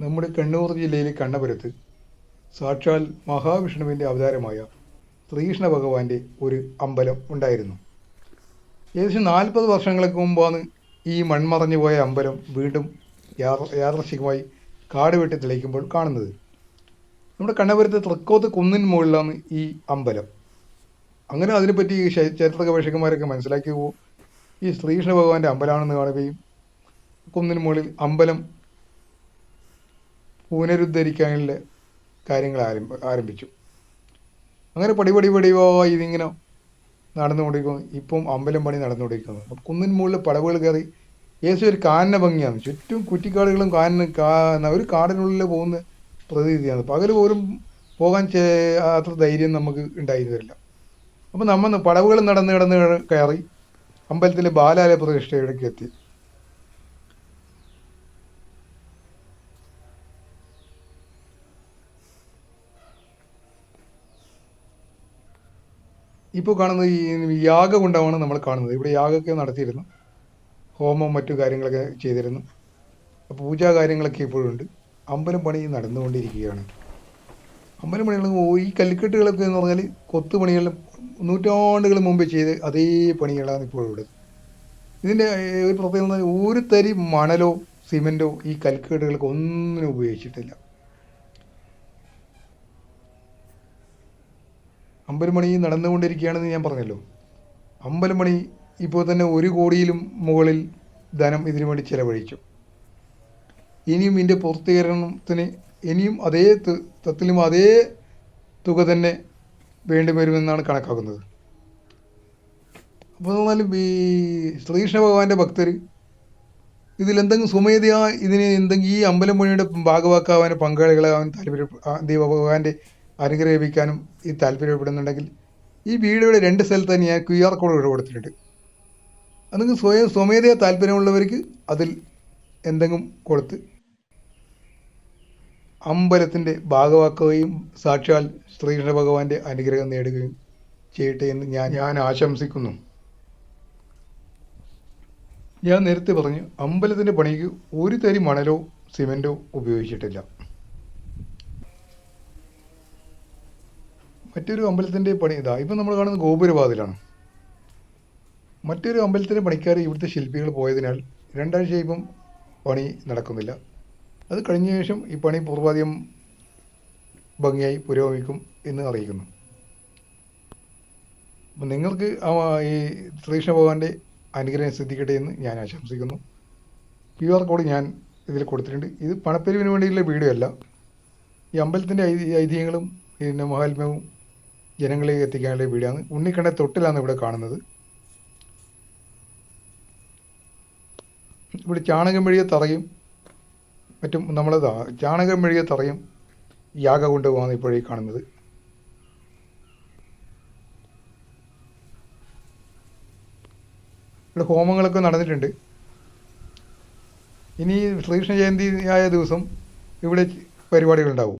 നമ്മുടെ കണ്ണൂർ ജില്ലയിലെ കണ്ണപുരത്ത് സാക്ഷാൽ മഹാവിഷ്ണുവിൻ്റെ അവതാരമായ ശ്രീകൃഷ്ണ ഭഗവാന്റെ ഒരു അമ്പലം ഉണ്ടായിരുന്നു. ഏകദേശം 40 വർഷങ്ങൾക്ക് മുമ്പാണ് ഈ മൺമറഞ്ഞു പോയ അമ്പലം വീണ്ടും യാദൃശ്ചികമായി കാട് വെട്ടി തെളിയിക്കുമ്പോൾ കാണുന്നത്. നമ്മുടെ കണ്ണപുരത്തെ തൃക്കോത്ത് കുന്നിന് മുകളിലാണ് ഈ അമ്പലം. അങ്ങനെ അതിനെപ്പറ്റി ചരിത്ര ഗവേഷകന്മാരൊക്കെ മനസ്സിലാക്കി ഈ ശ്രീകൃഷ്ണ ഭഗവാന്റെ അമ്പലമാണെന്ന് കാണുകയും കുന്നിന് മുകളിൽ അമ്പലം പുനരുദ്ധരിക്കാനുള്ള കാര്യങ്ങൾ ആരംഭിച്ചു. അങ്ങനെ പടിപടിയായി ഇതിങ്ങനെ നടന്നുകൊണ്ടിരിക്കുന്നു. ഇപ്പം അമ്പലം പണി നടന്നുകൊണ്ടിരിക്കുന്നു. അപ്പം കുന്നിന് മുകളിൽ പടവുകൾ കയറി ഏകദേശം ഒരു കാനന ഭംഗിയാണ്. ചുറ്റും കുറ്റിക്കാടുകളും ഒരു കാടിനുള്ളിൽ പോകുന്ന പ്രതീതിയാണ്. പകൽ പോലും പോകാൻ അത്ര ധൈര്യം നമുക്ക് ഉണ്ടായിരുന്നില്ല. അപ്പം നമ്മൾ പടവുകൾ നടന്ന് കയറി അമ്പലത്തിലെ ബാലാലയ പ്രതിഷ്ഠയിലേക്ക് എത്തി. ഇപ്പോൾ കാണുന്നത് ഈ യാഗകുണ്ഡമാണ് നമ്മൾ കാണുന്നത്. ഇവിടെ യാഗമൊക്കെ നടത്തിയിരുന്നു, ഹോമം മറ്റു കാര്യങ്ങളൊക്കെ ചെയ്തിരുന്നു. പൂജാ കാര്യങ്ങളൊക്കെ ഇപ്പോഴുണ്ട്. അമ്പലം പണി നടന്നുകൊണ്ടിരിക്കുകയാണ്. അമ്പലം പണികൾ ഈ കല്ലിക്കെട്ടുകളൊക്കെ എന്ന് പറഞ്ഞാൽ കൊത്തുപണികളിലും നൂറ്റാണ്ടുകൾ മുമ്പ് ചെയ്ത് അതേ പണികളാണ് ഇപ്പോഴുള്ളത്. ഇതിൻ്റെ ഒരു പ്രത്യേകത, ഒരു തരി മണലോ സിമെൻറ്റോ ഈ കൽക്കെട്ടുകൾക്ക് ഒന്നിനും ഉപയോഗിച്ചിട്ടില്ല. അമ്പലം പണി നടന്നുകൊണ്ടിരിക്കുകയാണെന്ന് ഞാൻ പറഞ്ഞല്ലോ. അമ്പലം പണി ഇപ്പോൾ തന്നെ 1 കോടിയിലും മുകളിൽ ധനം ഇതിനു വേണ്ടി ചെലവഴിച്ചു. ഇനിയും ഇതിൻ്റെ പൂർത്തീകരണത്തിന് ഇനിയും അതേ തത്തിലും അതേ തുക തന്നെ വേണ്ടി വരുമെന്നാണ് കണക്കാക്കുന്നത്. അപ്പോൾ എന്നാലും ഈ ശ്രീകൃഷ്ണ ഭഗവാന്റെ ഭക്തർ ഇതിലെന്തെങ്കിലും സ്വമേധയാ ഈ അമ്പലം പണിയുടെ ഭാഗവാക്കാവാൻ പങ്കാളികളാവാൻ ഭഗവാന്റെ അനുഗ്രഹം ലഭിക്കാനും ഈ താല്പര്യപ്പെടുന്നുണ്ടെങ്കിൽ ഈ വീഡിയോയുടെ 2 സ്ഥലത്ത് തന്നെ ഞാൻ QR കോഡ് കൊടുത്തിട്ടുണ്ട്. അതെങ്കിൽ സ്വമേധയാ താല്പര്യമുള്ളവർക്ക് അതിൽ എന്തെങ്കിലും കൊടുത്ത് അമ്പലത്തിൻ്റെ ഭാഗവാക്കുകയും സാക്ഷാൽ ശ്രീകൃഷ്ണ ഭഗവാന്റെ അനുഗ്രഹം നേടുകയും ചെയ്യട്ടെ എന്ന് ഞാൻ ആശംസിക്കുന്നു. ഞാൻ നേരത്തെ പറഞ്ഞു, അമ്പലത്തിൻ്റെ പണിക്ക് ഒരു തരി മണലോ സിമെൻറ്റോ ഉപയോഗിച്ചിട്ടില്ല. മറ്റൊരു അമ്പലത്തിൻ്റെ പണി ഇപ്പം നമ്മൾ കാണുന്നത് ഗോപുരവാതിലാണ്. മറ്റൊരു അമ്പലത്തിൻ്റെ പണിക്കാർ ഇവിടുത്തെ ശില്പികൾ പോയതിനാൽ 2 ആഴ്ച ഇപ്പം പണി നടക്കുന്നില്ല. അത് കഴിഞ്ഞ ശേഷം ഈ പണി പൂർവാധികം ഭംഗിയായി പുരോഗമിക്കും എന്ന് അറിയിക്കുന്നു. അപ്പം നിങ്ങൾക്ക് ഈ ശ്രീകൃഷ്ണ ഭഗവാന്റെ അനുഗ്രഹം സിദ്ധിക്കട്ടെ എന്ന് ഞാൻ ആശംസിക്കുന്നു. QR കോഡ് ഞാൻ ഇതിൽ കൊടുത്തിട്ടുണ്ട്. ഇത് പണപ്പെരുവിന് വേണ്ടിയുള്ള വീഡിയോ അല്ല. ഈ അമ്പലത്തിൻ്റെ ഐതിഹ്യങ്ങളും ഇതിൻ്റെ മഹാത്മ്യവും ജനങ്ങളിലേക്ക് എത്തിക്കാനുള്ള വീഡിയോ ആണ്. ഉണ്ണിക്കണ്ണ തൊട്ടിലാണ് ഇവിടെ കാണുന്നത്. ഇവിടെ ചാണകം മെഴുകിയ തറയും മറ്റും ചാണകം മെഴുകിയ തറയും യാഗകുണ്ഡവുമാണ് ഇപ്പോഴേ കാണുന്നത്. ഇവിടെ ഹോമങ്ങളൊക്കെ നടന്നിട്ടുണ്ട്. ഇനി ശ്രീകൃഷ്ണ ജയന്തി ആയ ദിവസം ഇവിടെ പരിപാടികളുണ്ടാവും.